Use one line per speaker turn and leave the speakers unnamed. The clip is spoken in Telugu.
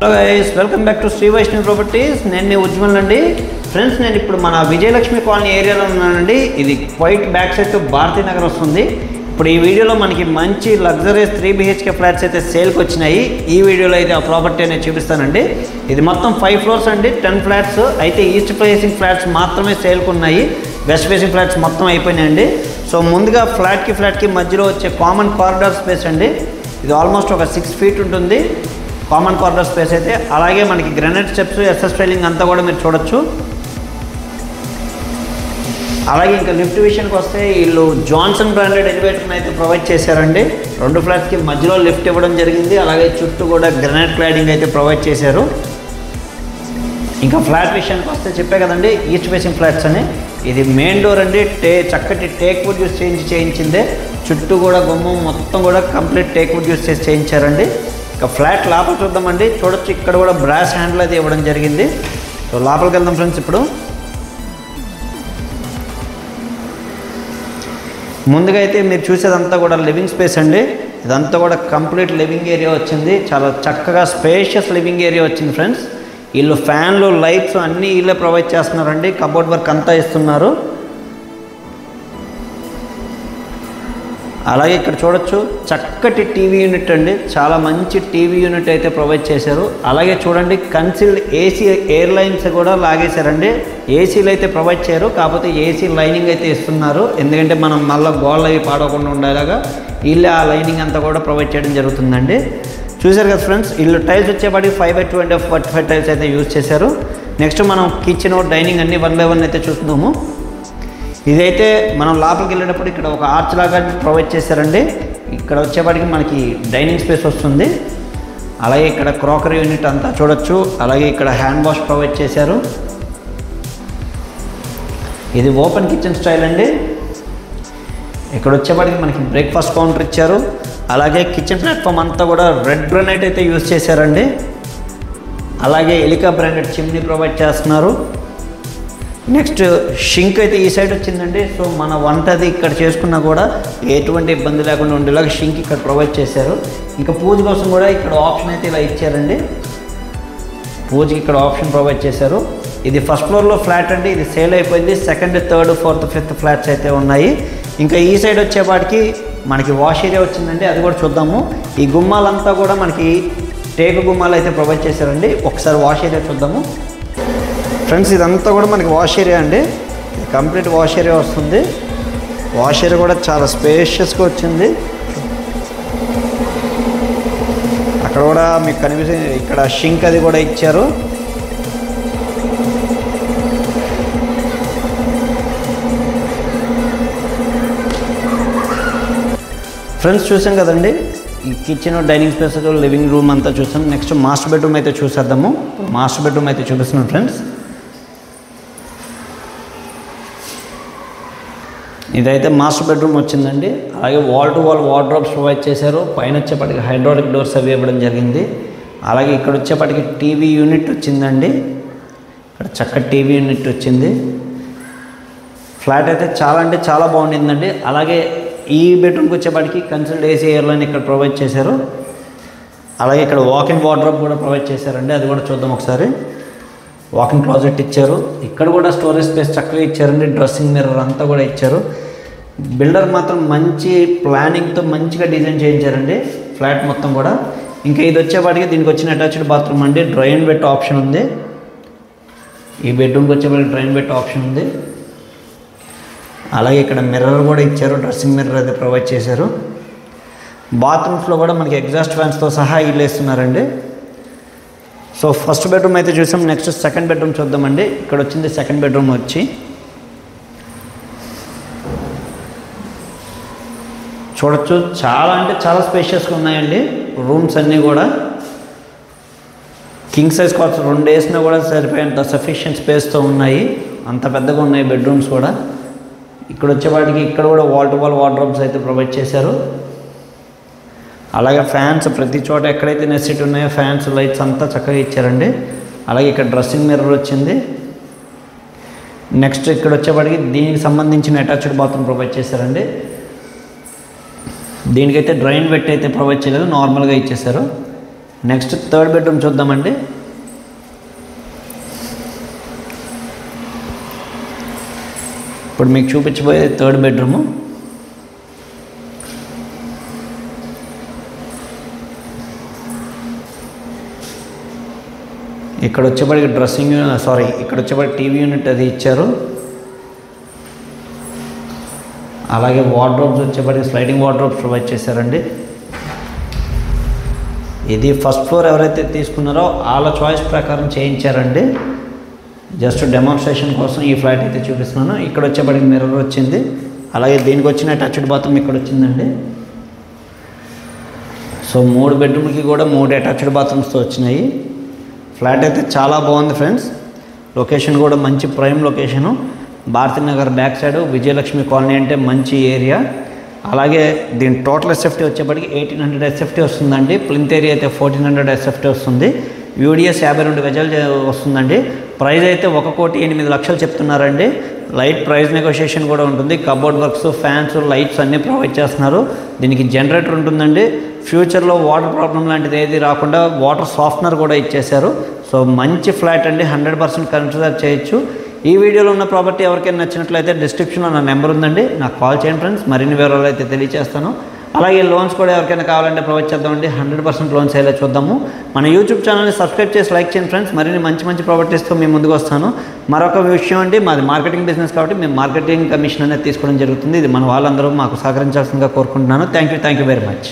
Hello guys, welcome back to Shri Vaishnavi properties. నేను మీ ఉజ్వల్ అండి. ఫ్రెండ్స్, నేను ఇప్పుడు మన విజయలక్ష్మి కాలనీ ఏరియాలో ఉన్నానండి. ఇది quite back side to Bharathinagar వస్తుంది. ఇప్పుడు ఈ వీడియోలో మనకి మంచి లగ్జరీస్ 3 BHK ఫ్లాట్స్ అయితే సేల్కి వచ్చినాయి. ఈ వీడియోలో అయితే ఆ ప్రాపర్టీ అనేది చూపిస్తానండి. ఇది మొత్తం 5 ఫ్లోర్స్ అండి, 10 ఫ్లాట్స్ అయితే ఈస్ట్ ఫేసింగ్ ఫ్లాట్స్ మాత్రమే సేల్కి ఉన్నాయి. వెస్ట్ ఫేసింగ్ ఫ్లాట్స్ మొత్తం అయిపోయినాయండి. సో ముందుగా ఫ్లాట్కి మధ్యలో వచ్చే కామన్ కారిడార్ స్పేస్ అండి. ఇది ఆల్మోస్ట్ ఒక 6 feet ఉంటుంది కామన్ కార్నర్ స్పేస్ అయితే. అలాగే మనకి గ్రానైట్ స్టెప్స్, ఎస్ఎస్ రైలింగ్ అంతా కూడా మీరు చూడొచ్చు. అలాగే ఇంకా లిఫ్ట్ విషయానికి వస్తే వీళ్ళు జాన్సన్ బ్రాండెడ్ ఎలివేటర్ని అయితే ప్రొవైడ్ చేశారండి. 2 ఫ్లాట్స్కి మధ్యలో లిఫ్ట్ ఇవ్వడం జరిగింది. అలాగే చుట్టూ కూడా గ్రానైట్ క్లాడింగ్ అయితే ప్రొవైడ్ చేశారు. ఇంకా ఫ్లాట్ విషయానికి వస్తే చెప్పే కదండి, ఈస్ట్ ఫేసింగ్ ఫ్లాట్స్ అని. ఇది మెయిన్ డోర్ అండి, చక్కటి టేక్ వుడ్ యూస్ చేయించిందే. చుట్టూ కూడా గుమ్మం మొత్తం కూడా కంప్లీట్ టేక్ వుడ్ యూస్ చేసి చేయించారండి. ఇక ఫ్లాట్ లోపల చూద్దామండి. చూడొచ్చు, ఇక్కడ కూడా బ్రాస్ హ్యాండిల్ అయితే ఇవ్వడం జరిగింది. సో లోపలికి వెళ్దాం ఫ్రెండ్స్. ఇప్పుడు ముందుగా అయితే మీరు చూసేదంతా కూడా లివింగ్ స్పేస్ అండి. ఇదంతా కూడా కంప్లీట్ లివింగ్ ఏరియా వచ్చింది. చాలా చక్కగా స్పేషియస్ లివింగ్ ఏరియా వచ్చింది ఫ్రెండ్స్. వీళ్ళు ఫ్యాన్లు, లైట్స్ అన్నీ వీళ్ళే ప్రొవైడ్ చేస్తున్నారండి. కబోర్డ్ వర్క్ అంతా ఇస్తున్నారు. అలాగే ఇక్కడ చూడొచ్చు, చక్కటి టీవీ యూనిట్ అండి. చాలా మంచి టీవీ యూనిట్ అయితే ప్రొవైడ్ చేశారు. అలాగే చూడండి, కన్సిల్డ్ ఏసీ ఎయిర్ లైన్స్ కూడా లాగేశారండి. ఏసీలు అయితే ప్రొవైడ్ చేయరు, కాకపోతే ఏసీ లైనింగ్ అయితే ఇస్తున్నారు. ఎందుకంటే మనం మళ్ళీ గోళ్ళు అవి పాడకుండా ఉండేలాగా వీళ్ళే ఆ లైనింగ్ అంతా కూడా ప్రొవైడ్ చేయడం జరుగుతుందండి. చూశారు కదా ఫ్రెండ్స్, వీళ్ళు టైల్స్ వచ్చేపాటికి 5x2 and 45 టైల్స్ అయితే యూజ్ చేశారు. నెక్స్ట్ మనం కిచెన్, డైనింగ్ అన్నీ 1 by 1 అయితే చూస్తున్నాము. ఇదైతే మనం లోపలికి వెళ్ళేటప్పుడు ఇక్కడ ఒక ఆర్చ్ లాగా ప్రొవైడ్ చేశారండి. ఇక్కడ వచ్చేపాటికి మనకి డైనింగ్ స్పేస్ వస్తుంది. అలాగే ఇక్కడ క్రాకరీ యూనిట్ అంతా చూడొచ్చు. అలాగే ఇక్కడ హ్యాండ్ వాష్ ప్రొవైడ్ చేశారు. ఇది ఓపెన్ కిచెన్ స్టైల్ అండి. ఇక్కడ వచ్చేపాటికి మనకి బ్రేక్ఫాస్ట్ కౌంటర్ ఇచ్చారు. అలాగే కిచెన్ ప్లాట్ఫామ్ అంతా కూడా రెడ్ గ్రానైట్ అయితే యూజ్ చేశారండి. అలాగే ఎలికా బ్రాండెడ్ చిమ్నీ ప్రొవైడ్ చేస్తున్నారు. నెక్స్ట్ షింక్ అయితే ఈ సైడ్ వచ్చిందండి. సో మన వంటది ఇక్కడ చేసుకున్నా కూడా ఎటువంటి ఇబ్బంది లేకుండా ఉండేలాగా షింక్ ఇక్కడ ప్రొవైడ్ చేశారు. ఇంకా పూజ కోసం కూడా ఇక్కడ ఆప్షన్ అయితే ఇలా ఇచ్చారండి. పూజకి ఇక్కడ ఆప్షన్ ప్రొవైడ్ చేశారు. ఇది ఫస్ట్ ఫ్లోర్లో ఫ్లాట్ అండి. ఇది సేల్ అయిపోయింది. 2nd, 3rd, 4th, 5th flats అయితే ఉన్నాయి. ఇంకా ఈ సైడ్ వచ్చేపాటికి మనకి వాష్ ఏరియా వచ్చిందండి. అది కూడా చూద్దాము. ఈ గుమ్మాలంతా కూడా మనకి టేకు గుమ్మాలు అయితే ప్రొవైడ్ చేశారండి. ఒకసారి వాష్ ఏరియా చూద్దాము ఫ్రెండ్స్. ఇదంతా కూడా మనకి వాష్ ఏరియా అండి. ఇది కంప్లీట్ వాష్ ఏరియా వస్తుంది. వాష్ ఏరియా కూడా చాలా స్పేషియస్గా వచ్చింది. అక్కడ కూడా మీకు కనిపిస్తే ఇక్కడ షింక్ అది కూడా ఇచ్చారు. ఫ్రెండ్స్, చూసాం కదండి, ఈ kitchen, dining space, living room అంతా చూసాం. నెక్స్ట్ మాస్టర్ బెడ్రూమ్ అయితే చూసేద్దాము. మాస్టర్ బెడ్రూమ్ అయితే చూపిస్తున్నాం ఫ్రెండ్స్. ఇదైతే మాస్టర్ బెడ్రూమ్ వచ్చిందండి. అలాగే wall to wall wardrobes provide చేశారు. పైన వచ్చేపాటికి హైడ్రాలిక్ డోర్స్ అవి ఇవ్వడం జరిగింది. అలాగే ఇక్కడ వచ్చేపాటికి టీవీ యూనిట్ వచ్చిందండి. ఇక్కడ చక్కటి టీవీ యూనిట్ వచ్చింది. ఫ్లాట్ అయితే చాలా అంటే చాలా బాగుండిందండి. అలాగే ఈ బెడ్రూమ్కి వచ్చేపాటికి కన్సిల్డ్ ఏసీ ఎయిర్లైన్ ఇక్కడ ప్రొవైడ్ చేశారు. అలాగే ఇక్కడ వాకింగ్ వార్డ్రోబ్ కూడా ప్రొవైడ్ చేశారండి. అది కూడా చూద్దాం ఒకసారి. వాకింగ్ క్లాజెట్ ఇచ్చారు. ఇక్కడ కూడా స్టోరేజ్ స్పేస్ చక్కగా ఇచ్చారండి. డ్రెస్సింగ్ మిర్రర్ అంతా కూడా ఇచ్చారు. బిల్డర్ మాత్రం మంచి ప్లానింగ్తో మంచిగా డిజైన్ చేయించారండి ఫ్లాట్ మొత్తం కూడా. ఇంకా ఇది వచ్చేపాటికి దీనికి వచ్చిన అటాచ్డ్ బాత్రూమ్ అండి. డ్రైన్ బెట్ ఆప్షన్ ఉంది. ఈ బెడ్రూమ్కి వచ్చేపాటికి డ్రైన్ బెట్ ఆప్షన్ ఉంది. అలాగే ఇక్కడ మిర్రర్ కూడా ఇచ్చారు. డ్రెస్సింగ్ మిర్రర్ అయితే ప్రొవైడ్ చేశారు. బాత్రూమ్స్లో కూడా మనకి ఎగ్జాస్ట్ ఫ్యాన్స్తో సహా ఇల్లు వేస్తున్నారండి. సో ఫస్ట్ బెడ్రూమ్ అయితే చూసాం. నెక్స్ట్ 2nd బెడ్రూమ్ చూద్దామండి. ఇక్కడ వచ్చింది 2nd బెడ్రూమ్ వచ్చి. చూడొచ్చు, చాలా అంటే చాలా స్పేషియస్గా ఉన్నాయండి రూమ్స్ అన్నీ కూడా. కింగ్ సైజ్ కాట్స్ 2 వేసినా కూడా సరిపోయేంత సఫిషియెంట్ స్పేస్తో ఉన్నాయి. అంత పెద్దగా ఉన్నాయి బెడ్రూమ్స్ కూడా. ఇక్కడ వచ్చేవాటికి ఇక్కడ కూడా వాల్ టు వాల్ వార్డ్రోబ్స్ అయితే ప్రొవైడ్ చేశారు. అలాగే ఫ్యాన్స్ ప్రతి చోట ఎక్కడైతే నెసిటీ ఉన్నాయో ఫ్యాన్స్, లైట్స్ అంతా చక్కగా ఇచ్చారండి. అలాగే ఇక్కడ డ్రెస్సింగ్ మిర్రర్ వచ్చింది. నెక్స్ట్ ఇక్కడ వచ్చేవాడికి దీనికి సంబంధించిన అటాచ్డ్ బాత్రూమ్ ప్రొవైడ్ చేశారండి. దీనికైతే డ్రైన్ బెట్ అయితే ప్రొవైడ్ చేయలేదు, నార్మల్గా ఇచ్చేశారు. నెక్స్ట్ థర్డ్ బెడ్రూమ్ చూద్దామండి. ఇప్పుడు మీకు చూపించబోయేది థర్డ్ బెడ్రూము. ఇక్కడ వచ్చేప్పటికి ఇక్కడ వచ్చేప్పటికి టీవీ యూనిట్ అది ఇచ్చారు. అలాగే వార్డ్రోబ్స్ వచ్చేప్పటికి స్లైడింగ్ వార్డ్రోబ్స్ ప్రొవైడ్ చేశారండి. ఇది ఫస్ట్ ఫ్లోర్ ఎవరైతే తీసుకున్నారో వాళ్ళ చాయిస్ ప్రకారం చేయించారండి. జస్ట్ డెమాన్స్ట్రేషన్ కోసం ఈ ఫ్లాట్ అయితే చూపిస్తున్నాను. ఇక్కడ వచ్చేప్పటికి మిర్రర్ వచ్చింది. అలాగే దీనికి వచ్చిన అటాచ్డ్ బాత్రూమ్ ఇక్కడ వచ్చిందండి. సో 3 బెడ్రూమ్కి కూడా 3 అటాచ్డ్ బాత్రూమ్స్తో వచ్చినాయి. ఫ్లాట్ అయితే చాలా బాగుంది ఫ్రెండ్స్. లొకేషన్ కూడా మంచి prime location. Bharathi Nagar back side Vijayalakshmi colony అంటే మంచి ఏరియా. అలాగే దీని టోటల్ ఎస్ఎఫ్టీ వచ్చేప్పటికి 1800 ఎస్ఎఫ్టీ వస్తుందండి. ప్లింత్ ఏరియా అయితే 1400 ఎస్ఎఫ్టీ వస్తుంది. యూడిఎస్ 52 గజాలు వస్తుందండి. ప్రైస్ అయితే 1,08,00,000 చెప్తున్నారండి. లైట్ ప్రైస్ నెగోషియేషన్ కూడా ఉంటుంది. కబోర్డ్ వర్క్స్, ఫ్యాన్స్, లైట్స్ అన్నీ ప్రొవైడ్ చేస్తున్నారు. దీనికి జనరేటర్ ఉంటుందండి. ఫ్యూచర్లో వాటర్ ప్రాబ్లం లాంటిది ఏది రాకుండా వాటర్ సాఫ్ట్నర్ కూడా ఇచ్చేశారు. సో మంచి ఫ్లాట్ అండి, 100% కన్సిడర్ చేయొచ్చు. ఈ వీడియోలో ఉన్న ప్రాపర్టీ ఎవరికైనా నచ్చినట్లయితే డిస్క్రిప్షన్లో నా నెంబర్ ఉందండి, నాకు కాల్ చేయండి ఫ్రెండ్స్. మరిన్ని వివరాలు అయితే తెలియజేస్తాను. అలాగే లోన్స్ కూడా ఎవరికైనా కావాలంటే ప్రొవైడ్ చేద్దామండి. 100% లోన్స్ అయ్యేలా చూద్దాము. మన యూట్యూబ్ ఛానల్ని సబ్స్క్రైబ్ చేసి లైక్ చేయండి ఫ్రెండ్స్. మరిన్ని మంచి ప్రాపర్టీస్తో మేము ముందుకు వస్తాను. మరొక విషయం అండి, మాది మార్కెటింగ్ బిజినెస్ కాబట్టి మేము మార్కెటింగ్ కమిషన్ అనేది తీసుకోవడం జరుగుతుంది. ఇది మన వాళ్ళందరూ మాకు సహకరించాల్సిందిగా కోరుకుంటున్నాను. Thank you very much.